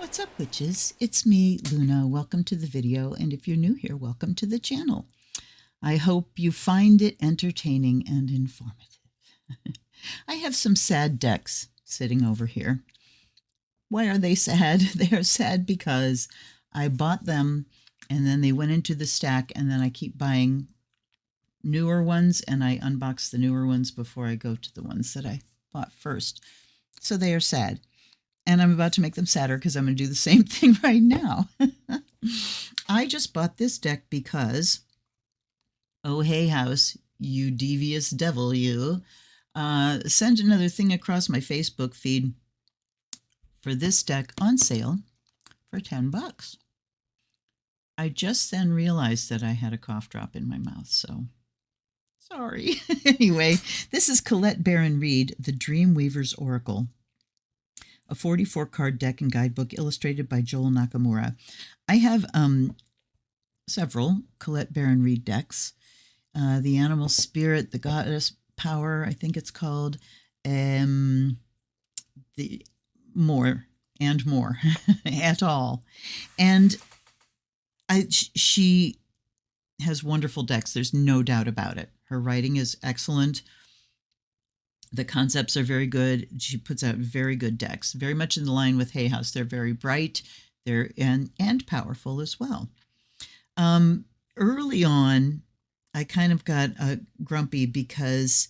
What's up, witches? It's me, Luna. Welcome to the video, and if you're new here, welcome to the channel. I hope you find it entertaining and informative. I have some sad decks sitting over here. Why are they sad? They are sad because I bought them and then they went into the stack, and then I keep buying newer ones, and I unbox the newer ones before I go to the ones that I bought first. So they are sad. And I'm about to make them sadder because I'm going to do the same thing right now. I just bought this deck because, oh, hey, house, you devious devil, you, sent another thing across my Facebook feed for this deck on sale for $10. I just then realized that I had a cough drop in my mouth, so sorry. Anyway, this is Colette Baron Reid, The Dreamweaver's Oracle, a 44-card deck and guidebook illustrated by Joel Nakamura. I have several Colette Baron Reid decks. The Animal Spirit, the Goddess Power, I think it's called. The more and more at all. And she has wonderful decks. There's no doubt about it. Her writing is excellent. The concepts are very good. She puts out very good decks, very much in line with Hay House. They're very bright, and powerful as well. Early on, I kind of got grumpy because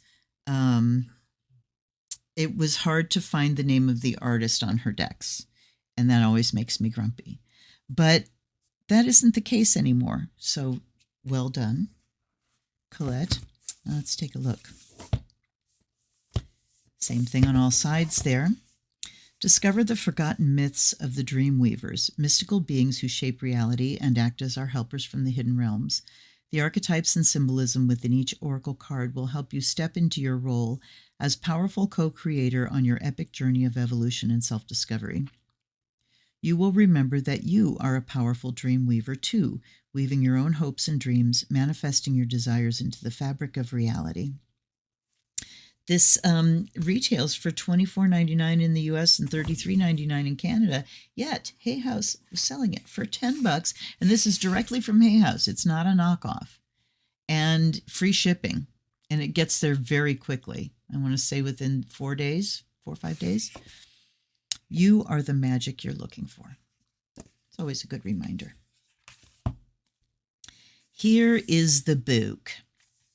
it was hard to find the name of the artist on her decks, and that always makes me grumpy. But that isn't the case anymore. So well done, Colette. Let's take a look. Same thing on all sides there. Discover the forgotten myths of the Dreamweavers, mystical beings who shape reality and act as our helpers from the hidden realms. The archetypes and symbolism within each oracle card will help you step into your role as powerful co-creator on your epic journey of evolution and self-discovery. You will remember that you are a powerful Dreamweaver too, weaving your own hopes and dreams, manifesting your desires into the fabric of reality. This retails for $24.99 in the US and $33.99 in Canada, yet Hay House was selling it for $10, and this is directly from Hay House. It's not a knockoff, and free shipping, and it gets there very quickly. I want to say within 4 days, 4 or 5 days. You are the magic you're looking for. It's always a good reminder. Here is the book.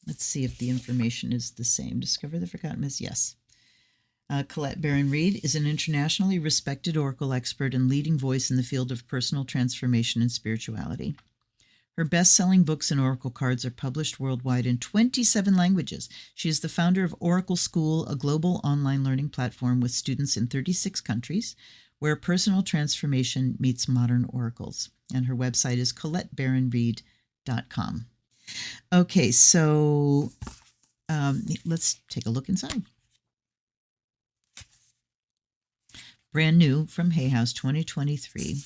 Let's see if the information is the same. Discover the Forgotten Myths. Yes. Colette Baron Reid is an internationally respected oracle expert and leading voice in the field of personal transformation and spirituality. Her best-selling books and oracle cards are published worldwide in 27 languages. She is the founder of Oracle School, a global online learning platform with students in 36 countries, where personal transformation meets modern oracles. And her website is ColetteBaronReid.com. Okay, so let's take a look inside. Brand new from Hay House 2023.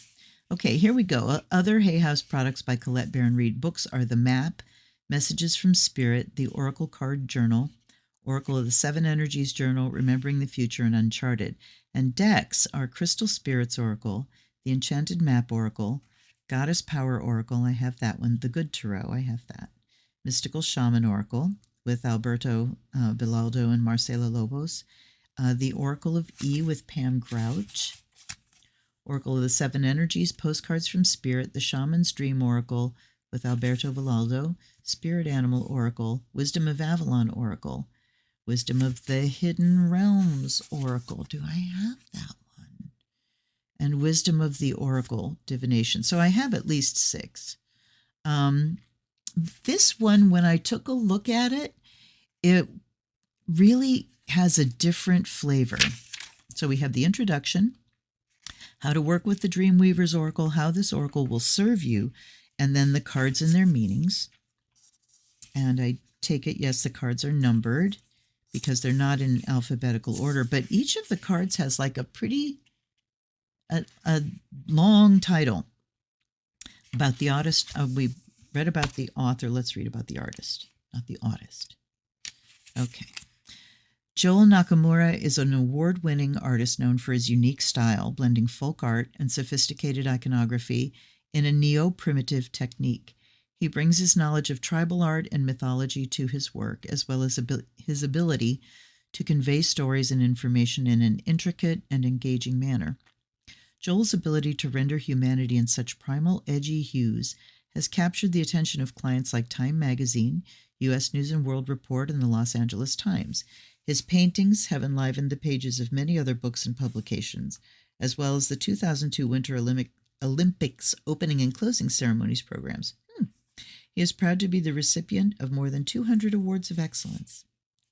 Okay, here we go. Other Hay House products by Colette Baron Reid. Books are The Map, Messages from Spirit, The Oracle Card Journal, Oracle of the Seven Energies Journal, Remembering the Future, and Uncharted. And decks are Crystal Spirits Oracle, The Enchanted Map Oracle, Goddess Power Oracle, I have that one. The Good Tarot, I have that. Mystical Shaman Oracle with Alberto Bilaldo and Marcela Lobos. The Oracle of E with Pam Grouch. Oracle of the Seven Energies, Postcards from Spirit. The Shaman's Dream Oracle with Alberto Bilaldo. Spirit Animal Oracle. Wisdom of Avalon Oracle. Wisdom of the Hidden Realms Oracle. Do I have that one? And Wisdom of the Oracle Divination. So I have at least 6. This one, when I took a look at it, it really has a different flavor. So we have the introduction, how to work with the Dreamweaver's Oracle, how this Oracle will serve you, and then the cards and their meanings. And I take it, yes, the cards are numbered because they're not in alphabetical order, but each of the cards has like a pretty a long title about the artist. We read about the author. Let's read about the artist, not the artist. Okay. Joel Nakamura is an award-winning artist known for his unique style, blending folk art and sophisticated iconography in a neo-primitive technique. He brings his knowledge of tribal art and mythology to his work, as well as his ability to convey stories and information in an intricate and engaging manner. Joel's ability to render humanity in such primal, edgy hues has captured the attention of clients like Time Magazine, U.S. News and World Report, and the Los Angeles Times. His paintings have enlivened the pages of many other books and publications, as well as the 2002 Winter Olympics opening and closing ceremonies programs. He is proud to be the recipient of more than 200 awards of excellence.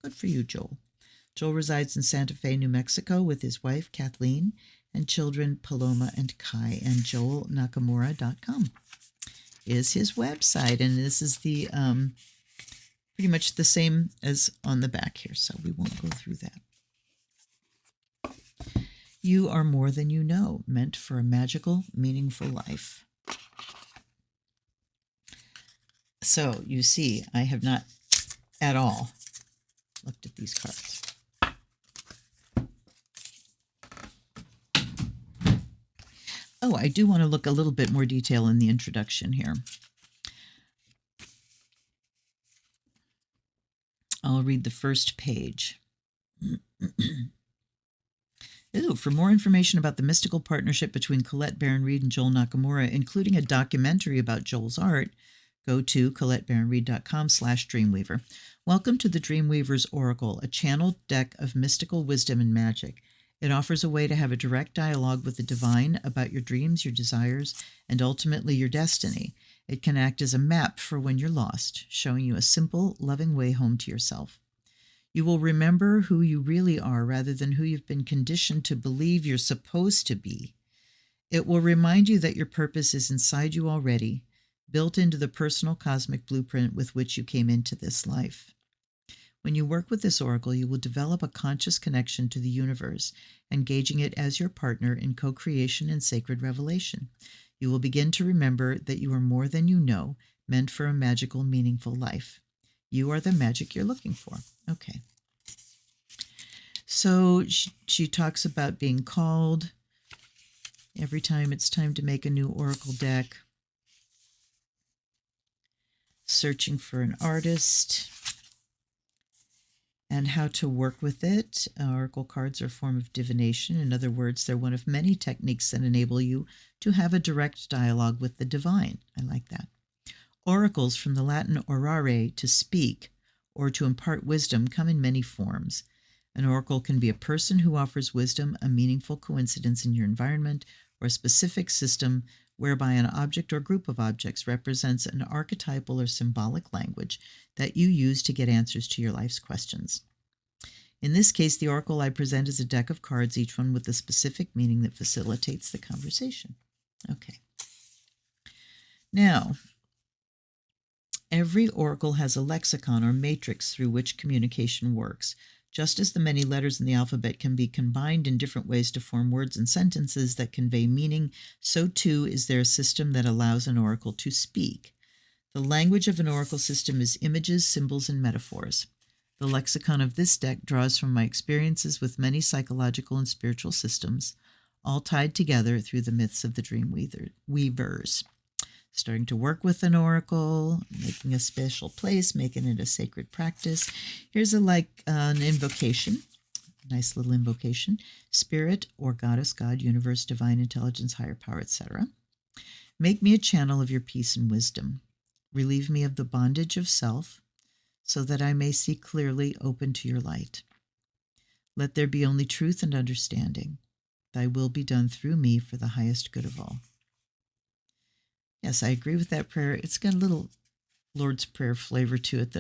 Good for you, Joel. Joel resides in Santa Fe, New Mexico, with his wife, Kathleen, and children, Paloma and Kai. And joelnakamura.com is his website. And this is the pretty much the same as on the back here, so we won't go through that. You are more than you know, meant for a magical, meaningful life. So you see, I have not at all looked at these cards. Oh, I do want to look a little bit more detail in the introduction here. I'll read the first page. Ooh, for more information about the mystical partnership between Colette Baron-Reid and Joel Nakamura, including a documentary about Joel's art, go to ColetteBaronReid.com/Dreamweaver. Welcome to the Dreamweaver's Oracle, a channeled deck of mystical wisdom and magic. It offers a way to have a direct dialogue with the divine about your dreams, your desires, and ultimately your destiny. It can act as a map for when you're lost, showing you a simple, loving way home to yourself. You will remember who you really are rather than who you've been conditioned to believe you're supposed to be. It will remind you that your purpose is inside you already, built into the personal cosmic blueprint with which you came into this life. When you work with this oracle, you will develop a conscious connection to the universe, engaging it as your partner in co-creation and sacred revelation. You will begin to remember that you are more than you know, meant for a magical, meaningful life. You are the magic you're looking for. Okay. So she talks about being called every time it's time to make a new oracle deck, searching for an artist, and how to work with it. Oracle cards are a form of divination. In other words, they're one of many techniques that enable you to have a direct dialogue with the divine. I like that. Oracles, from the Latin orare, to speak, or to impart wisdom, come in many forms. An oracle can be a person who offers wisdom, a meaningful coincidence in your environment, or a specific system whereby an object or group of objects represents an archetypal or symbolic language that you use to get answers to your life's questions. In this case, the oracle I present is a deck of cards, each one with a specific meaning that facilitates the conversation. Okay. Now, every oracle has a lexicon or matrix through which communication works. Just as the many letters in the alphabet can be combined in different ways to form words and sentences that convey meaning, so too is there a system that allows an oracle to speak. The language of an oracle system is images, symbols, and metaphors. The lexicon of this deck draws from my experiences with many psychological and spiritual systems, all tied together through the myths of the dream weavers. Starting to work with an oracle, making a special place, making it a sacred practice. Here's an invocation, nice little invocation. Spirit or goddess, God, universe, divine intelligence, higher power, etc. Make me a channel of your peace and wisdom. Relieve me of the bondage of self, so that I may see clearly, open to your light. Let there be only truth and understanding. Thy will be done through me for the highest good of all. Yes, I agree with that prayer. It's got a little Lord's Prayer flavor to it,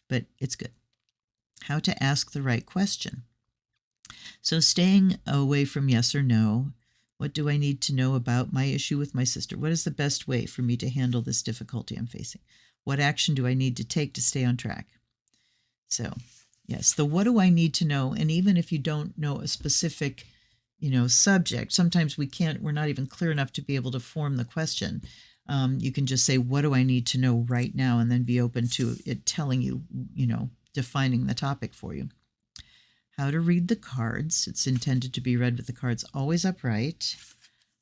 but it's good. How to ask the right question. So staying away from yes or no. What do I need to know about my issue with my sister? What is the best way for me to handle this difficulty I'm facing? What action do I need to take to stay on track? So, yes, the what do I need to know? And even if you don't know a specific subject, sometimes we're not even clear enough to be able to form the question. You can just say, what do I need to know right now? And then be open to it telling you, defining the topic for you. how to read the cards. It's intended to be read with the cards always upright.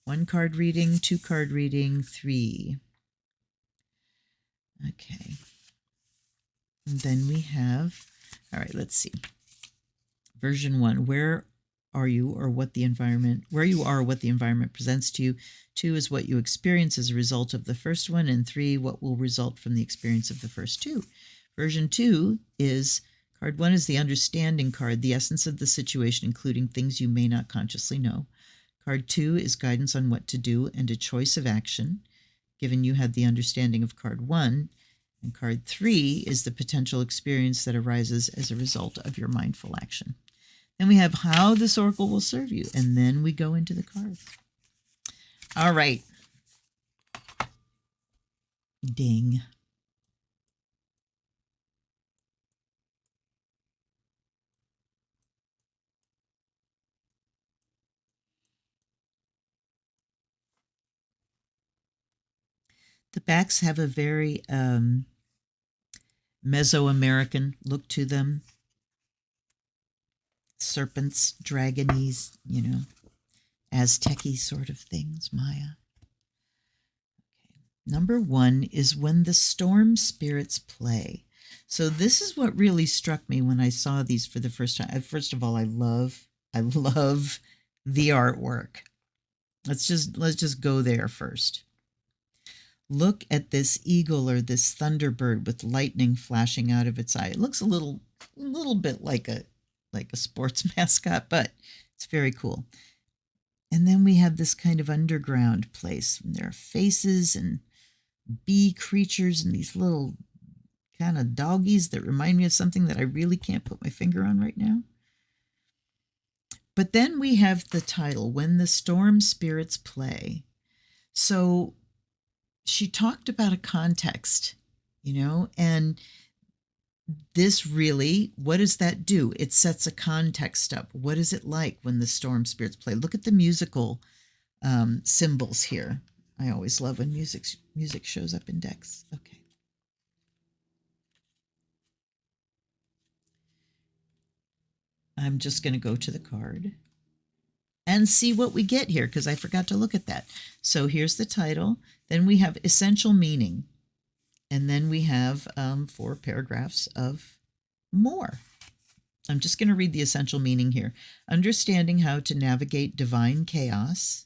1 card reading, 2 card reading, 3. Okay. And then we have, all right, let's see. Version 1, where you are, what the environment presents to you. 2 is what you experience as a result of the first one, and 3, what will result from the experience of the first 2. Version 2 is card 1 is the understanding card, the essence of the situation, including things you may not consciously know. Card 2 is guidance on what to do and a choice of action, given you had the understanding of card 1. And card 3 is the potential experience that arises as a result of your mindful action. Then we have how this oracle will serve you, and then we go into the cards. All right. Ding. The backs have a very Mesoamerican look to them. Serpents, dragonies, Aztec-y sort of things, Maya. Okay. Number 1 is when the storm spirits play. So this is what really struck me when I saw these for the first time. First of all, I love the artwork. Let's just go there first. Look at this eagle or this thunderbird with lightning flashing out of its eye. It looks a little bit like a sports mascot, but it's very cool. And then we have this kind of underground place. There are faces and bee creatures and these little kind of doggies that remind me of something that I really can't put my finger on right now. But then we have the title, When the Storm Spirits Play. So she talked about a context, and this really, what does that do? It sets a context up. What is it like when the storm spirits play? Look at the musical symbols here. I always love when music shows up in decks. Okay. I'm just going to go to the card and see what we get here, because I forgot to look at that. So here's the title. Then we have essential meaning. And then we have 4 paragraphs of more. I'm just going to read the essential meaning here. Understanding how to navigate divine chaos,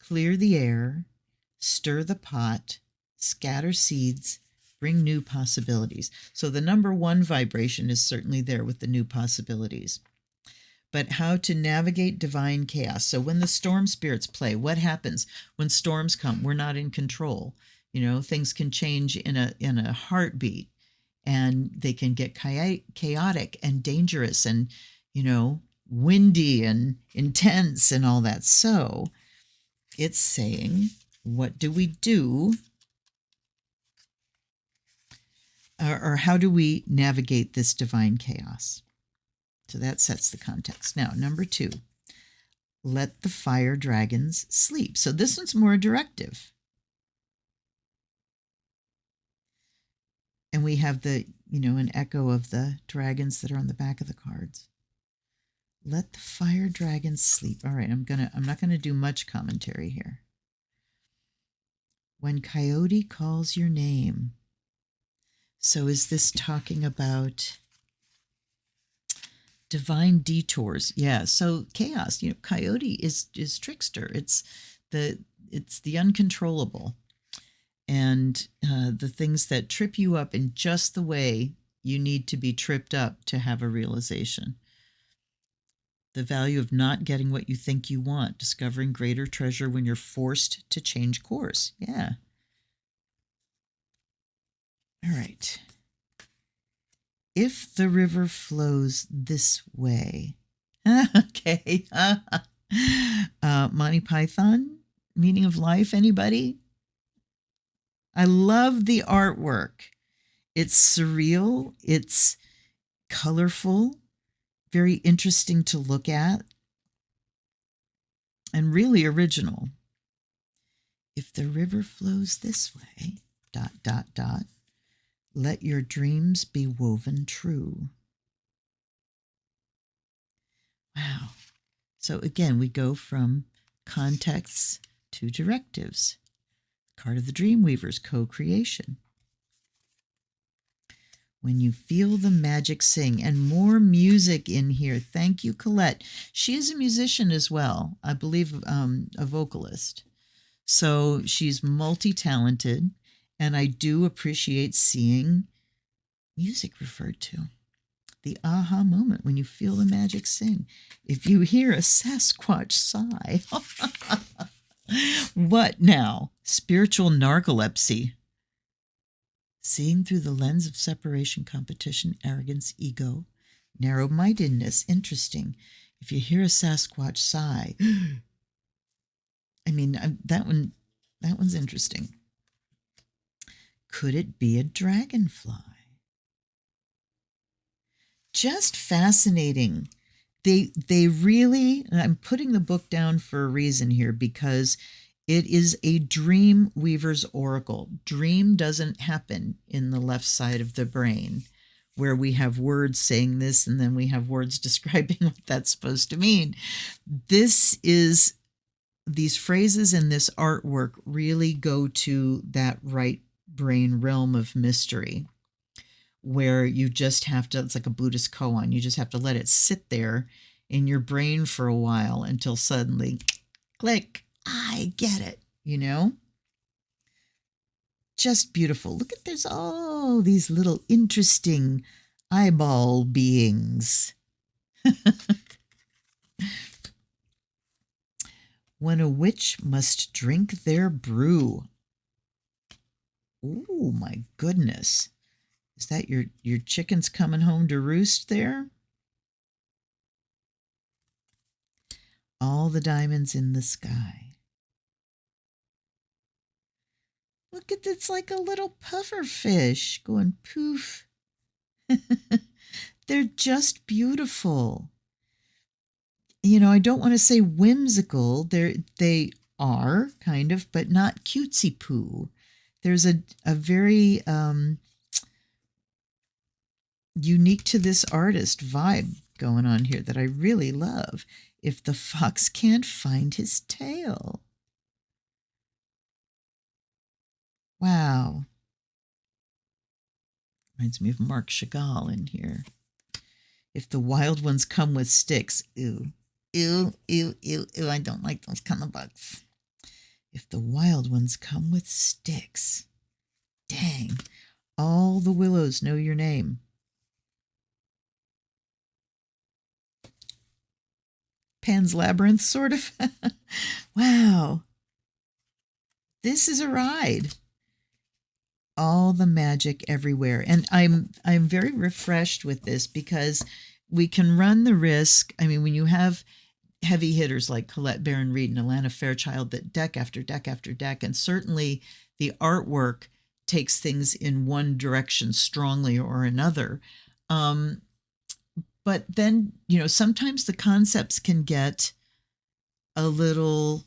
clear the air, stir the pot, scatter seeds, bring new possibilities. So the number 1 vibration is certainly there with the new possibilities. But how to navigate divine chaos. So when the storm spirits play, what happens when storms come? We're not in control. Things can change in a heartbeat, and they can get chaotic and dangerous and, windy and intense and all that. So it's saying, what do we do? Or how do we navigate this divine chaos? So that sets the context. Now, number 2, let the fire dragons sleep. So this one's more directive. And we have the, an echo of the dragons that are on the back of the cards. Let the fire dragons sleep. All right, I'm not gonna do much commentary here. When Coyote calls your name. So is this talking about divine detours? Yeah. So chaos. Coyote is trickster. It's the uncontrollable. And the things that trip you up in just the way you need to be tripped up to have a realization. The value of not getting what you think you want, discovering greater treasure when you're forced to change course. Yeah. All right. If the river flows this way. Okay. Monty Python, Meaning of Life, anybody? I love the artwork. It's surreal. It's colorful, very interesting to look at, and really original. If the river flows this way, ... let your dreams be woven true. Wow. So again, we go from contexts to directives. Card of the Dreamweaver's co-creation. When you feel the magic sing, and more music in here. Thank you, Colette. She is a musician as well, I believe, a vocalist. So she's multi-talented, and I do appreciate seeing music referred to. The aha moment when you feel the magic sing. If you hear a Sasquatch sigh. What now? Spiritual narcolepsy. Seeing through the lens of separation, competition, arrogance, ego, narrow-mindedness. Interesting. If you hear a Sasquatch sigh. I mean, that one's interesting. Could it be a dragonfly? Just fascinating. They really, and I'm putting the book down for a reason here, because it is a dream weaver's oracle. Dream doesn't happen in the left side of the brain where we have words saying this and then we have words describing what that's supposed to mean. These phrases in this artwork really go to that right brain realm of mystery, where you just have to, it's like a Buddhist koan, you just have to let it sit there in your brain for a while until suddenly, click, I get it, you know? Just beautiful. Look at, there's all these little interesting eyeball beings. When a witch must drink their brew. Oh my goodness. Is that your chickens coming home to roost there? All the diamonds in the sky. Look at, it's like a little puffer fish going poof. They're just beautiful. You know, I don't want to say whimsical. They are kind of, but not cutesy poo. There's a very unique to this artist vibe going on here that I really love. If the fox can't find his tail. Wow. Reminds me of Marc Chagall in here. If the wild ones come with sticks. Ew. Ew, ew, ew, ew. I don't like those kind of bugs. If the wild ones come with sticks. Dang. All the willows know your name. Pan's Labyrinth, sort of. Wow. This is a ride. All the magic everywhere. And I'm very refreshed with this because we can run the risk. I mean, when you have heavy hitters like Colette Baron-Reid and Alana Fairchild that deck after deck after deck, and certainly the artwork takes things in one direction strongly or another. But then, you know, sometimes the concepts can get a little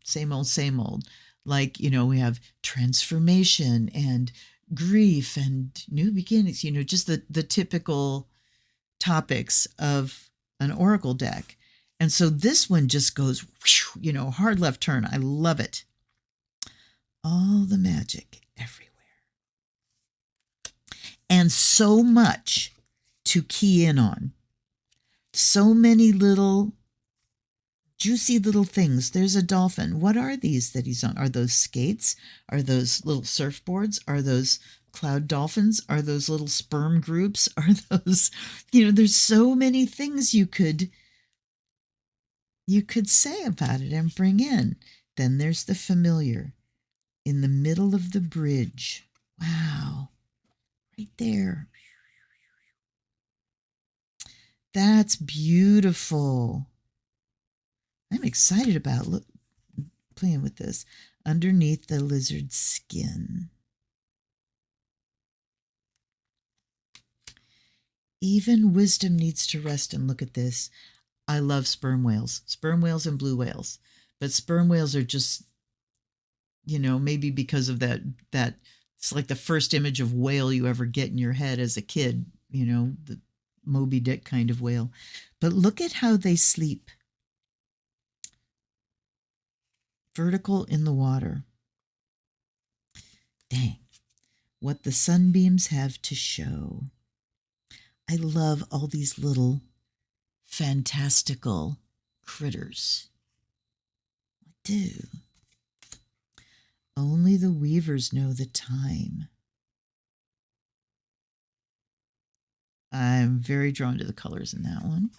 same old. Like, you know, we have transformation and grief and new beginnings, you know, just the typical topics of an oracle deck. And so this one just goes, you know, hard left turn. I love it. All the magic everywhere. And so much to key in on. So many little juicy little things. There's a dolphin. What are these that he's on? Are those skates? Are those little surfboards? Are those cloud dolphins? Are those little sperm groups? Are those, you know, there's so many things you could say about it and bring in. Then there's the familiar in the middle of the bridge. Wow. Right there. That's beautiful. I'm excited about playing with this. Underneath the lizard's skin. Even wisdom needs to rest, and look at this. I love sperm whales and blue whales, but sperm whales are just, you know, maybe because of that it's like the first image of whale you ever get in your head as a kid, you know, Moby Dick kind of whale. But look at how they sleep. Vertical in the water. Dang, what the sunbeams have to show. I love all these little fantastical critters. I do. Only the weavers know the time. I'm very drawn to the colors in that one.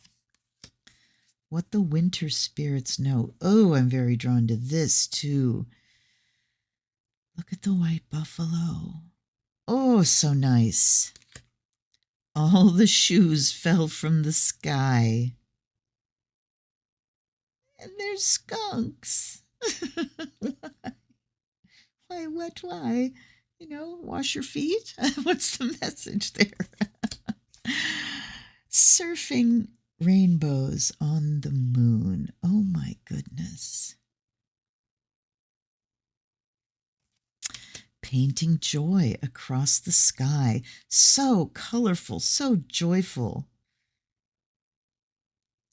What the winter spirits know. Oh, I'm very drawn to this too. Look at the white buffalo. Oh, so nice. All the shoes fell from the sky. And there's skunks. Why? You know, wash your feet? What's the message there? Surfing rainbows on the moon. Oh my goodness. Painting joy across the sky. So colorful, so joyful.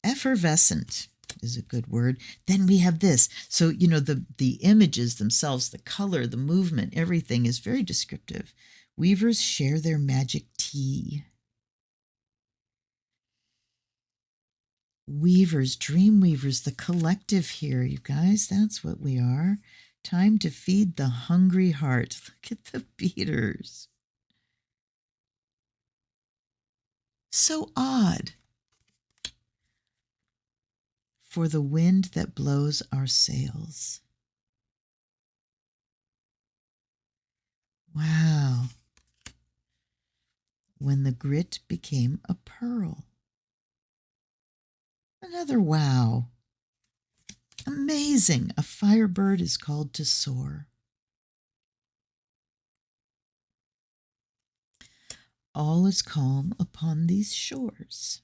Effervescent is a good word. Then we have this. So, you know, the images themselves, the color, the movement, everything is very descriptive. Weavers share their magic tea. Weavers, dream weavers, the collective here, you guys. That's what we are. Time to feed the hungry heart. Look at the beaters. So odd. For the wind that blows our sails. Wow. When the grit became a pearl. Another wow. Amazing. A firebird is called to soar. All is calm upon these shores.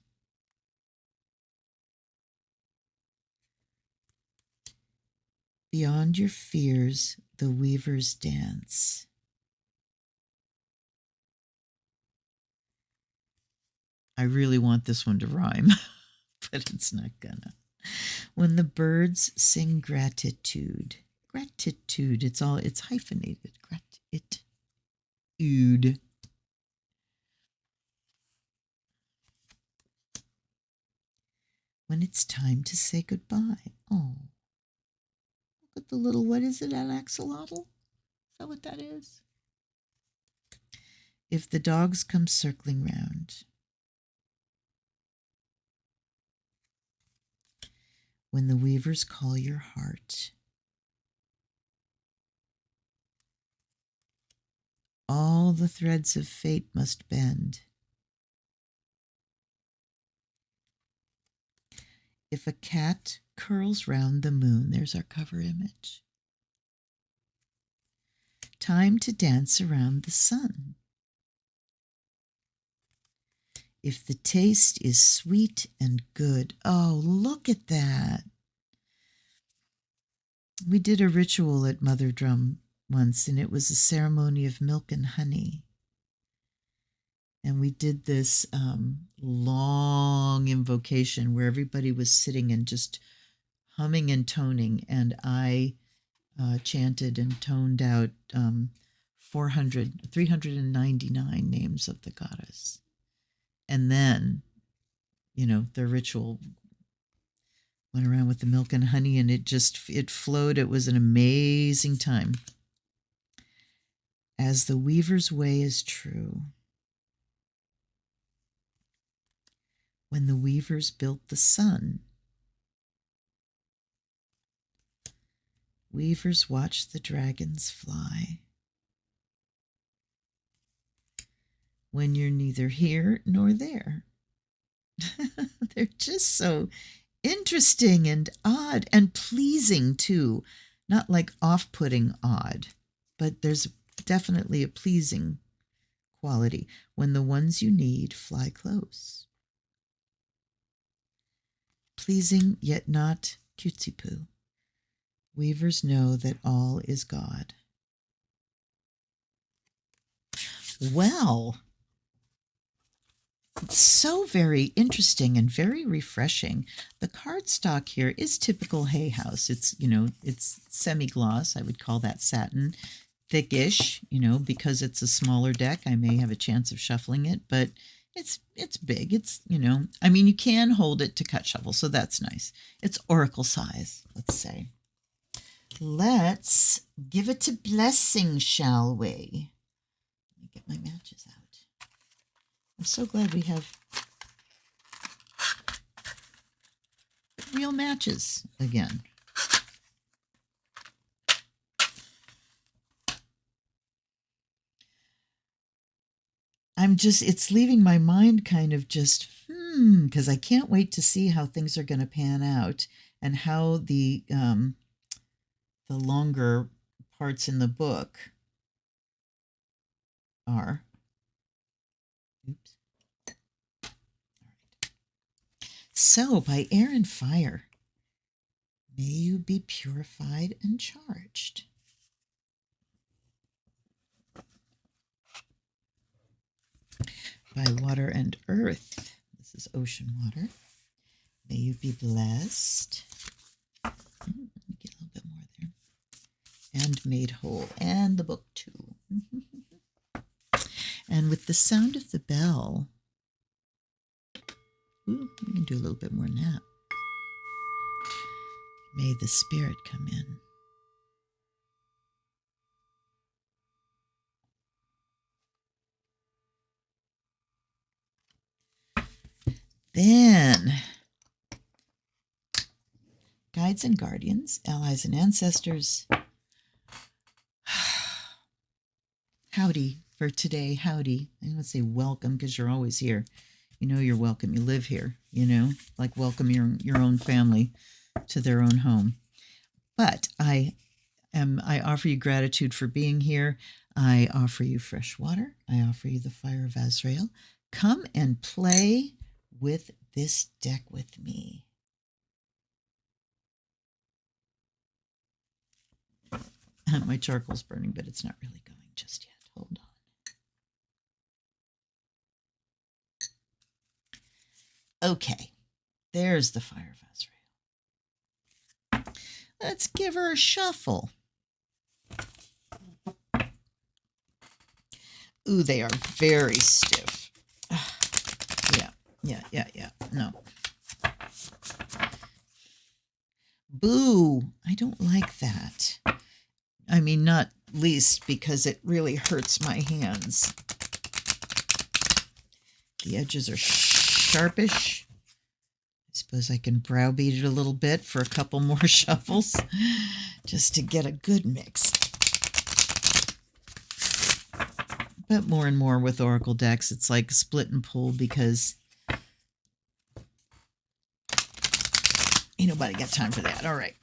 Beyond your fears, the weavers dance. I really want this one to rhyme, but it's not gonna. When the birds sing gratitude. Gratitude, it's hyphenated. Gratitude. When it's time to say goodbye. Oh. Look at the little, what is it, an axolotl? Is that what that is? If the dogs come circling round. When the weavers call your heart. All the threads of fate must bend. If a cat curls round the moon, there's our cover image. Time to dance around the sun. If the taste is sweet and good. Oh, look at that. We did a ritual at Mother Drum once, and it was a ceremony of milk and honey. And we did this long invocation where everybody was sitting and just humming and toning, and I chanted and toned out 399 names of the goddess. And then, you know, the ritual went around with the milk and honey, and it flowed. It was an amazing time. As the weaver's way is true. When the weavers built the sun, weavers watched the dragons fly. When you're neither here nor there. They're just so interesting and odd and pleasing too. Not like off-putting odd, but there's definitely a pleasing quality. When the ones you need fly close. Pleasing yet not cutesy-poo. Weavers know that all is God. Well, so very interesting and very refreshing. The cardstock here is typical Hay House. It's, it's semi-gloss. I would call that satin. Thickish, because it's a smaller deck. I may have a chance of shuffling it, but it's big. It's, I mean, you can hold it to cut shuffle, so that's nice. It's oracle size, let's say. Let's give it a blessing, shall we? Let me get my matches out. I'm so glad we have real matches again. It's leaving my mind kind of just, because I can't wait to see how things are going to pan out and how the longer parts in the book are. Oops. All right. So, by air and fire, may you be purified and charged. By water and earth, this is ocean water, may you be blessed. Let me get a little bit more there. And made whole. And the book too. And with the sound of the bell, we can do a little bit more than that. May the spirit come in. Then, guides and guardians, allies and ancestors. Howdy for today. Howdy. I don't say welcome because you're always here. You know you're welcome. You live here, like welcome your own family to their own home. But I offer you gratitude for being here. I offer you fresh water. I offer you the fire of Azrael. Come and play with this deck with me. My charcoal's burning, but it's not really going just yet. Hold on. Okay, there's the fire of Azrael. Let's give her a shuffle. Ooh, they are very stiff. Yeah. No. Boo. I don't like that. I mean, not least because it really hurts my hands. The edges are sharpish. I suppose I can browbeat it a little bit for a couple more shuffles just to get a good mix. But more and more with Oracle decks, it's like split and pull because ain't nobody got time for that. All right.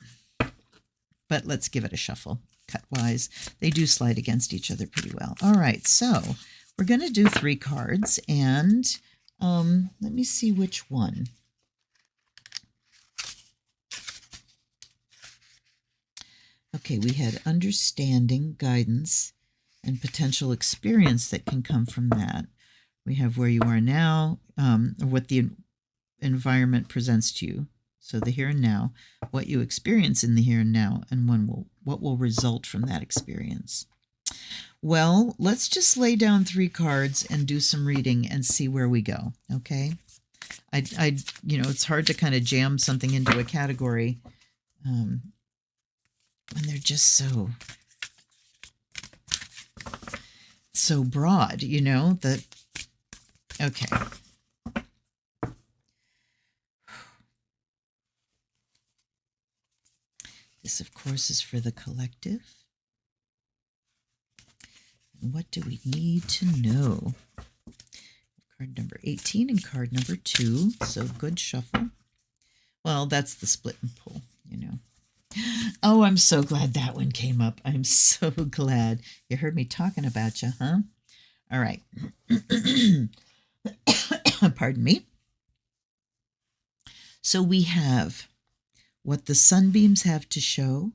But let's give it a shuffle. Cut-wise, they do slide against each other pretty well. All right, so we're going to do 3 cards, and let me see which one. Okay, we had understanding, guidance, and potential experience that can come from that. We have where you are now, or what the environment presents to you. So the here and now, what you experience in the here and now, and what will result from that experience. Well, let's just lay down 3 cards and do some reading and see where we go, okay? It's hard to kind of jam something into a category when they're just so broad, that, okay. This, of course, is for the collective. And what do we need to know? Card number 18 and card number 2. So good shuffle. Well, that's the split and pull, Oh, I'm so glad that one came up. I'm so glad. You heard me talking about you, huh? All right. Pardon me. So we have what the sunbeams have to show.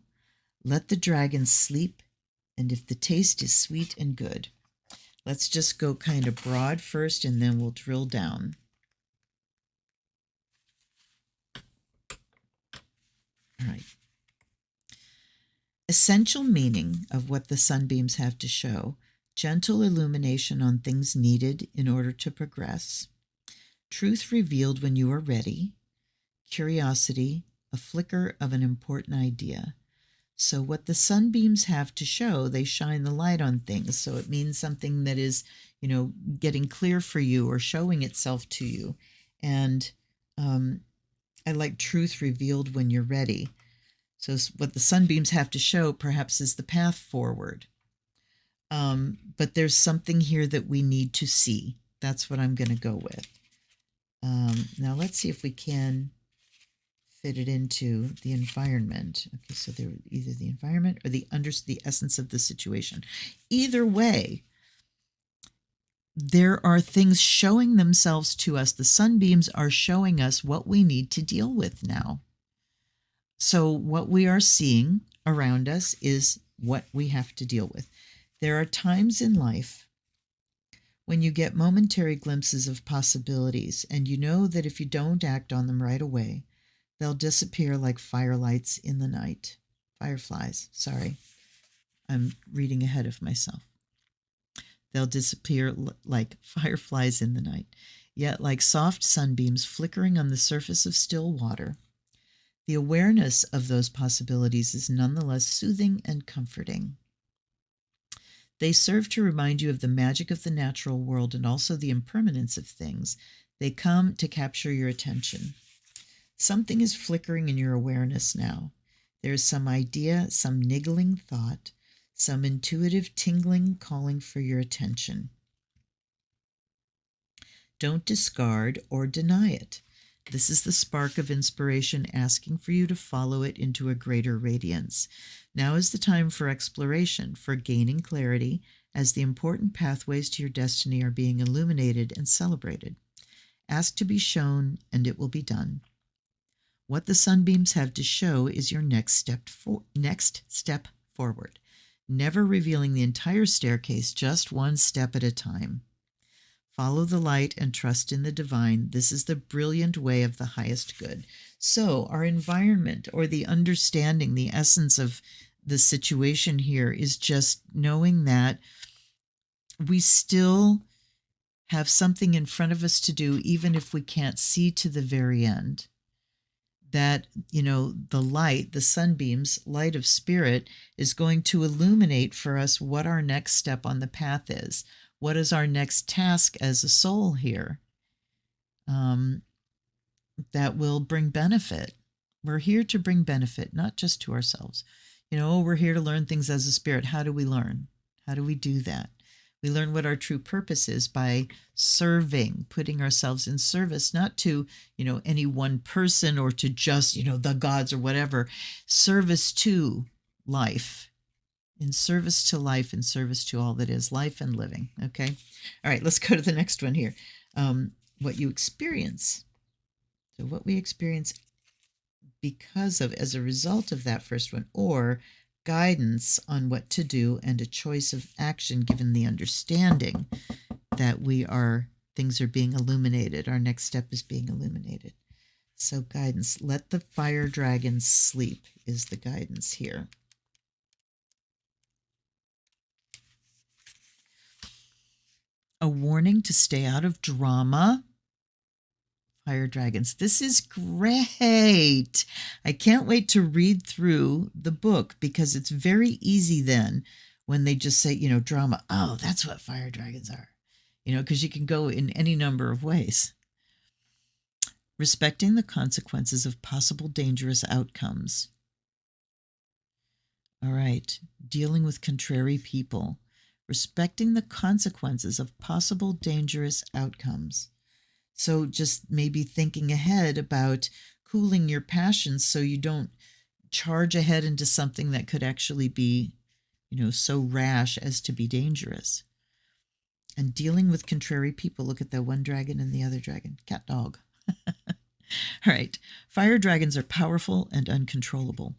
Let the dragon sleep, and if the taste is sweet and good. Let's just go kind of broad first, and then we'll drill down. All right. Essential meaning of what the sunbeams have to show: gentle illumination on things needed in order to progress, truth revealed when you are ready, curiosity, a flicker of an important idea. So what the sunbeams have to show, they shine the light on things. So it means something that is, getting clear for you or showing itself to you. And I like truth revealed when you're ready. So what the sunbeams have to show perhaps is the path forward. But there's something here that we need to see. That's what I'm going to go with. Now let's see if we can fit it into the environment. Okay, so they're either the environment or the essence of the situation. Either way, there are things showing themselves to us. The sunbeams are showing us what we need to deal with now. So what we are seeing around us is what we have to deal with. There are times in life when you get momentary glimpses of possibilities, and you know that if you don't act on them right away, they'll disappear like firelights in the night. Fireflies, sorry. I'm reading ahead of myself. They'll disappear like fireflies in the night, yet like soft sunbeams flickering on the surface of still water. The awareness of those possibilities is nonetheless soothing and comforting. They serve to remind you of the magic of the natural world and also the impermanence of things. They come to capture your attention. Something is flickering in your awareness now. There is some idea, some niggling thought, some intuitive tingling calling for your attention. Don't discard or deny it. This is the spark of inspiration asking for you to follow it into a greater radiance. Now is the time for exploration, for gaining clarity, as the important pathways to your destiny are being illuminated and celebrated. Ask to be shown, and it will be done. What the sunbeams have to show is your next step forward, never revealing the entire staircase, just one step at a time. Follow the light and trust in the divine. This is the brilliant way of the highest good. So our environment, or the understanding, the essence of the situation here, is just knowing that we still have something in front of us to do, even if we can't see to the very end. That, the light, the sunbeams, light of spirit, is going to illuminate for us what our next step on the path is. What is our next task as a soul here? That will bring benefit. We're here to bring benefit, not just to ourselves. We're here to learn things as a spirit. How do we learn? How do we do that? We learn what our true purpose is by serving, putting ourselves in service, not to, any one person or to just, the gods or whatever. Service to life, in service to life, in service to all that is life and living. Okay. All right, let's go to the next one here. What you experience. So what we experience as a result of that first one, or guidance on what to do and a choice of action given the understanding that things are being illuminated. Our next step is being illuminated. So guidance, let the fire dragons sleep is the guidance here. A warning to stay out of drama. Fire dragons. This is great. I can't wait to read through the book, because it's very easy then when they just say, drama. Oh, that's what fire dragons are. Because you can go in any number of ways. Respecting the consequences of possible dangerous outcomes. All right. Dealing with contrary people. Respecting the consequences of possible dangerous outcomes. So just maybe thinking ahead about cooling your passions so you don't charge ahead into something that could actually be, so rash as to be dangerous. And dealing with contrary people. Look at the one dragon and the other dragon. Cat dog. All right. Fire dragons are powerful and uncontrollable.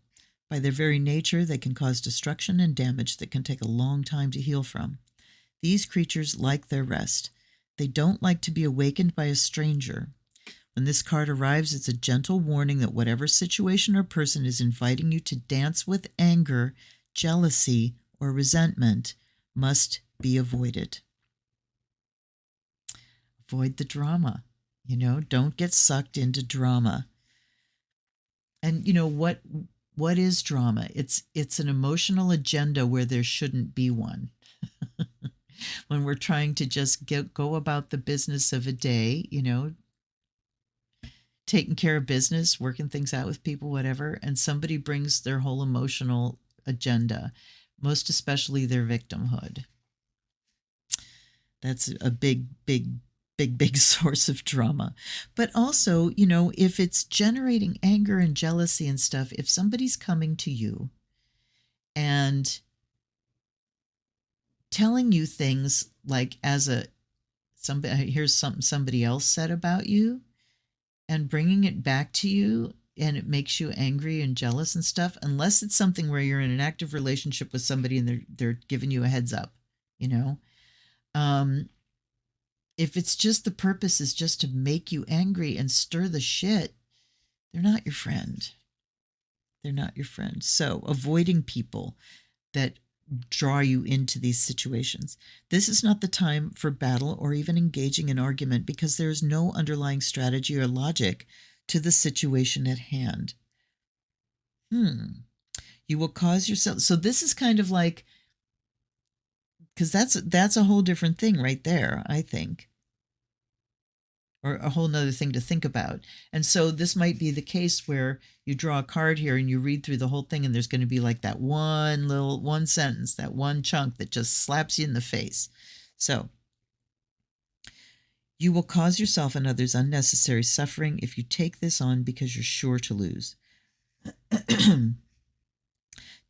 By their very nature, they can cause destruction and damage that can take a long time to heal from. These creatures like their rest. They don't like to be awakened by a stranger. When this card arrives, it's a gentle warning that whatever situation or person is inviting you to dance with anger, jealousy, or resentment must be avoided. Avoid the drama. Don't get sucked into drama. And what is drama? It's an emotional agenda where there shouldn't be one. When we're trying to just go about the business of a day, taking care of business, working things out with people, whatever, and somebody brings their whole emotional agenda, most especially their victimhood. That's a big source of drama. But also, if it's generating anger and jealousy and stuff, if somebody's coming to you and telling you things like here's something somebody else said about you, and bringing it back to you, and it makes you angry and jealous and stuff, unless it's something where you're in an active relationship with somebody and they're giving you a heads up, if it's just the purpose is just to make you angry and stir the shit, they're not your friend. They're not your friend. So avoiding people that draw you into these situations. This is not the time for battle or even engaging in argument, because there is no underlying strategy or logic to the situation at hand. You will cause yourself. So this is kind of like, because that's a whole different thing right there, I think, or a whole nother thing to think about. And so this might be the case where you draw a card here and you read through the whole thing, and there's going to be like that one sentence, that one chunk that just slaps you in the face. So you will cause yourself and others unnecessary suffering if you take this on, because you're sure to lose.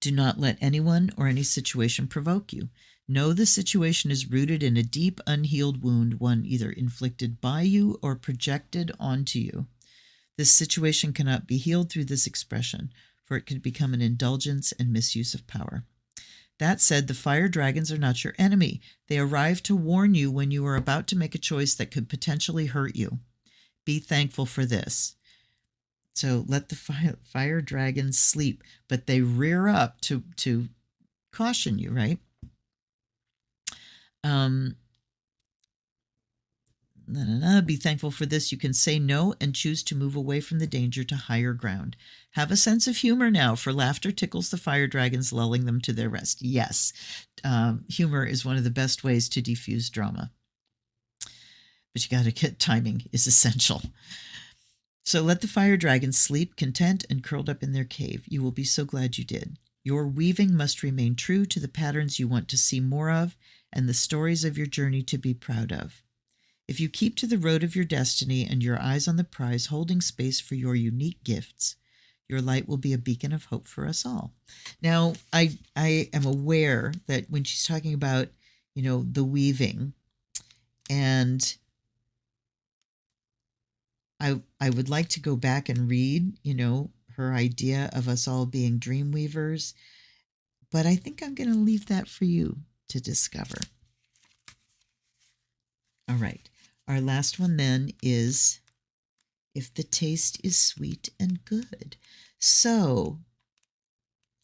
Do not let anyone or any situation provoke you. Know the situation is rooted in a deep, unhealed wound, one either inflicted by you or projected onto you. This situation cannot be healed through this expression, for it could become an indulgence and misuse of power. That said, the fire dragons are not your enemy. They arrive to warn you when you are about to make a choice that could potentially hurt you. Be thankful for this. So let the fire dragons sleep, but they rear up to caution you, right? Be thankful for this. You can say no and choose to move away from the danger to higher ground. Have a sense of humor now, for laughter tickles the fire dragons, lulling them to their rest. Yes, humor is one of the best ways to diffuse drama. But you got to get timing is essential. So let the fire dragons sleep, content and curled up in their cave. You will be so glad you did. Your weaving must remain true to the patterns you want to see more of and the stories of your journey to be proud of. If you keep to the road of your destiny and your eyes on the prize, holding space for your unique gifts, your light will be a beacon of hope for us all. Now, I am aware that when she's talking about, the weaving, and I would like to go back and read, her idea of us all being dream weavers, but I think I'm going to leave that for you to discover. All right. Our last one then is if the taste is sweet and good. So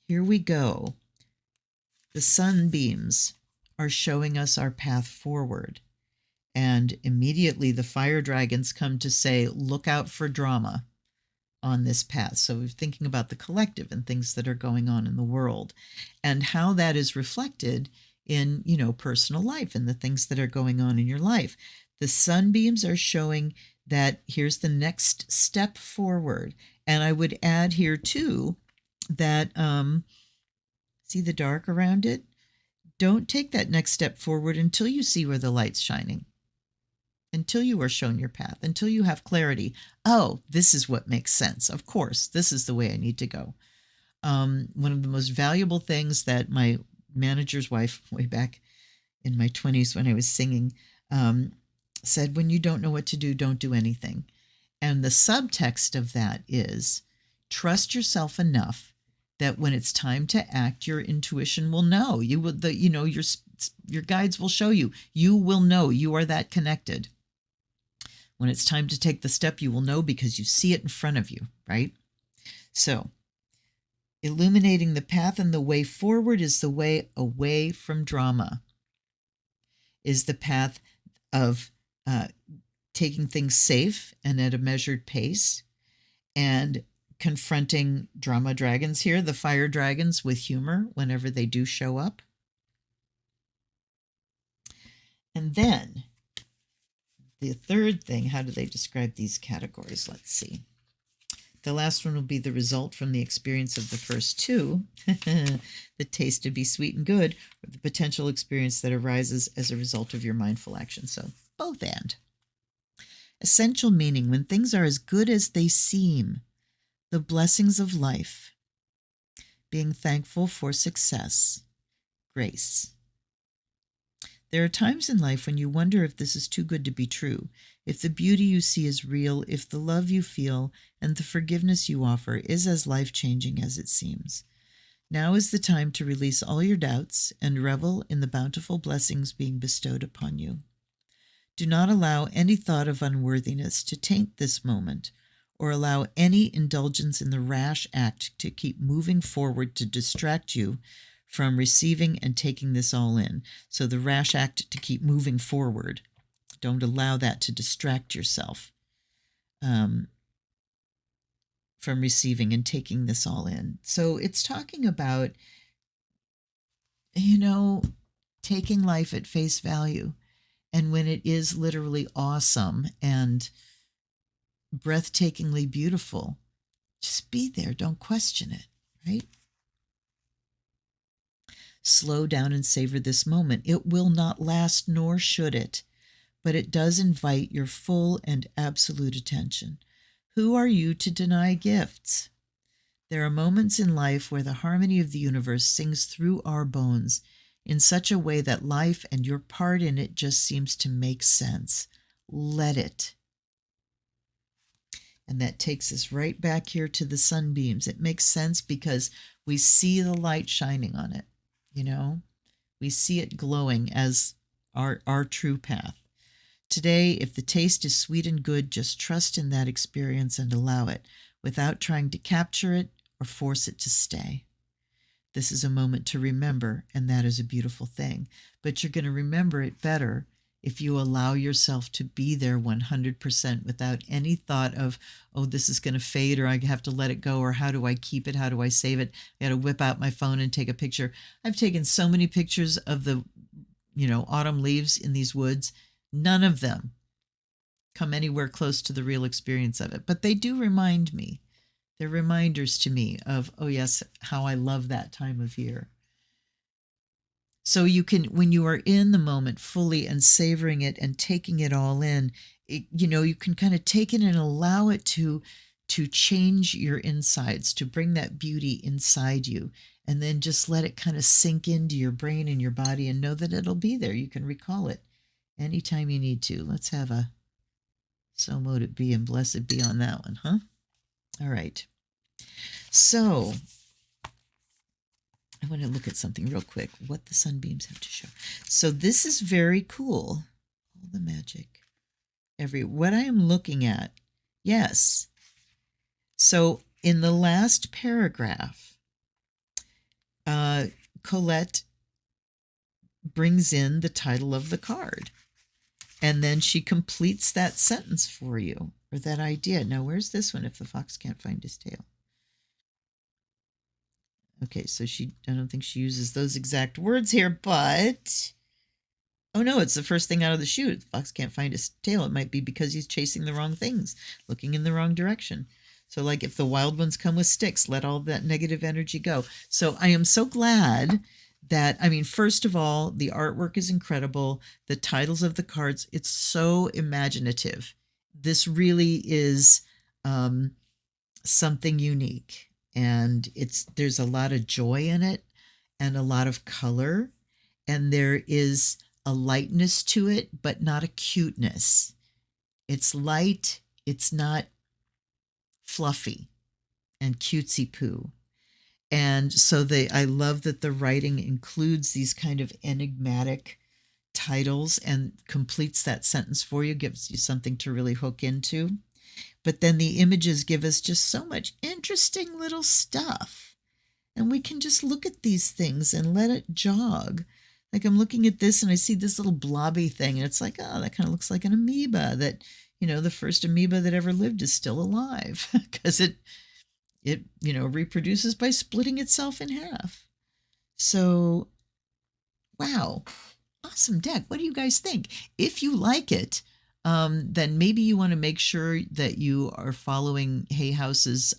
here we go. The sunbeams are showing us our path forward. And immediately the fire dragons come to say, look out for drama on this path. So we're thinking about the collective and things that are going on in the world and how that is reflected in, personal life and the things that are going on in your life. The sunbeams are showing that here's the next step forward. And I would add here too that, see the dark around it? Don't take that next step forward until you see where the light's shining, until you are shown your path, until you have clarity. Oh, this is what makes sense. Of course, this is the way I need to go. One of the most valuable things that my manager's wife, way back in my 20s when I was singing, said, when you don't know what to do, don't do anything. And the subtext of that is trust yourself enough that when it's time to act, your intuition will know. You will, your guides will show you. You will know you are that connected. When it's time to take the step, you will know because you see it in front of you, right? So, illuminating the path and the way forward is the way away from drama, is the path of taking things safe and at a measured pace, and confronting drama dragons here, the fire dragons, with humor whenever they do show up. And then the third thing, how do they describe these categories? Let's see. The last one will be the result from the experience of the first two, the taste to be sweet and good, or the potential experience that arises as a result of your mindful action. So both and. Essential meaning: when things are as good as they seem, the blessings of life, being thankful for success, grace. There are times in life when you wonder if this is too good to be true, if the beauty you see is real, if the love you feel and the forgiveness you offer is as life-changing as it seems. Now is the time to release all your doubts and revel in the bountiful blessings being bestowed upon you. Do not allow any thought of unworthiness to taint this moment, or allow any indulgence in the rash act to keep moving forward to distract you from receiving and taking this all in. So the rash act to keep moving forward, don't allow that to distract yourself from receiving and taking this all in. So it's talking about, taking life at face value. And when it is literally awesome and breathtakingly beautiful, just be there. Don't question it, right? Slow down and savor this moment. It will not last, nor should it, but it does invite your full and absolute attention. Who are you to deny gifts? There are moments in life where the harmony of the universe sings through our bones in such a way that life and your part in it just seems to make sense. Let it. And that takes us right back here to the sunbeams. It makes sense because we see the light shining on it. We see it glowing as our true path. Today, if the taste is sweet and good, just trust in that experience and allow it without trying to capture it or force it to stay. This is a moment to remember, and that is a beautiful thing. But you're going to remember it better if you allow yourself to be there 100% without any thought of, oh, this is going to fade, or I have to let it go, or how do I keep it? How do I save it? I got to whip out my phone and take a picture. I've taken so many pictures of the, autumn leaves in these woods. None of them come anywhere close to the real experience of it, but they do remind me. They're reminders to me of, oh yes, how I love that time of year. So you can, when you are in the moment fully and savoring it and taking it all in, you can kind of take it and allow it to change your insides, to bring that beauty inside you, and then just let it kind of sink into your brain and your body and know that it'll be there. You can recall it anytime you need to. Let's have a so mote it be and blessed be on that one, huh? All right. So I want to look at something real quick, what the sunbeams have to show. So this is very cool. All the magic. What I am looking at. Yes. So in the last paragraph, Colette brings in the title of the card. And then she completes that sentence for you, or that idea. Now, where's this one? If the fox can't find his tail. Okay, so I don't think she uses those exact words here, but, oh no, it's the first thing out of the chute. The fox can't find his tail. It might be because he's chasing the wrong things, looking in the wrong direction. So like if the wild ones come with sticks, let all that negative energy go. So I am so glad that, first of all, the artwork is incredible. The titles of the cards, it's so imaginative. This really is something unique. And there's a lot of joy in it and a lot of color. And there is a lightness to it, but not a cuteness. It's light. It's not fluffy and cutesy poo. And so I love that the writing includes these kind of enigmatic titles and completes that sentence for you, gives you something to really hook into. But then the images give us just so much interesting little stuff. And we can just look at these things and let it jog. Like I'm looking at this and I see this little blobby thing, and it's like, oh, that kind of looks like an amoeba that, the first amoeba that ever lived is still alive because it reproduces by splitting itself in half. So, wow, awesome deck. What do you guys think? If you like it, then maybe you want to make sure that you are following Hay House's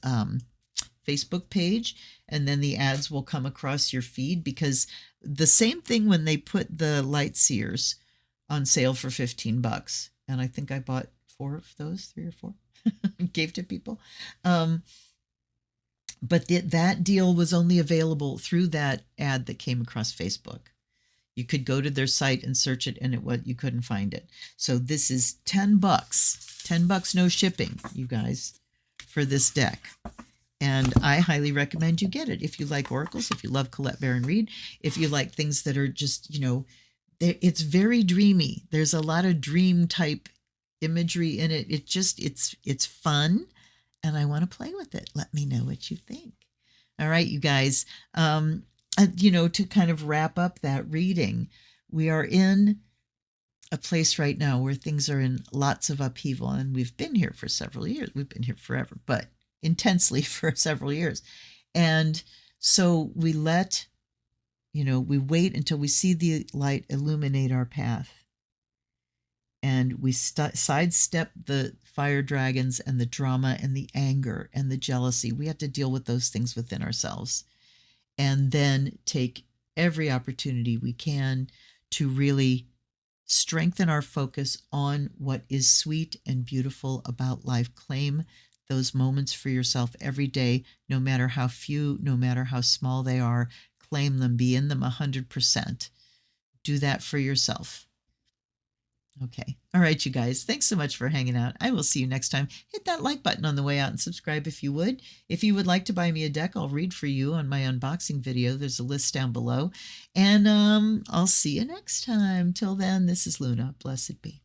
Facebook page, and then the ads will come across your feed, because the same thing when they put the Light Seers on sale for $15, and I think I bought 4 of those, 3 or 4, gave to people. But that deal was only available through that ad that came across Facebook. You could go to their site and search it, and you couldn't find it. So this is $10, $10 no shipping, you guys, for this deck. And I highly recommend you get it if you like oracles, if you love Colette Baron Reid, if you like things that are just, it's very dreamy. There's a lot of dream type imagery in it. It's fun, and I want to play with it. Let me know what you think. All right, you guys. To kind of wrap up that reading, we are in a place right now where things are in lots of upheaval, and we've been here for several years. We've been here forever, but intensely for several years. And so we we wait until we see the light illuminate our path, and we sidestep the fire dragons and the drama and the anger and the jealousy. We have to deal with those things within ourselves, and then take every opportunity we can to really strengthen our focus on what is sweet and beautiful about life. Claim those moments for yourself every day, no matter how few, no matter how small they are. Claim them, be in them 100%. Do that for yourself. Okay. All right, you guys. Thanks so much for hanging out. I will see you next time. Hit that like button on the way out and subscribe if you would. If you would like to buy me a deck, I'll read for you on my unboxing video. There's a list down below. And I'll see you next time. Till then, this is Luna. Blessed be.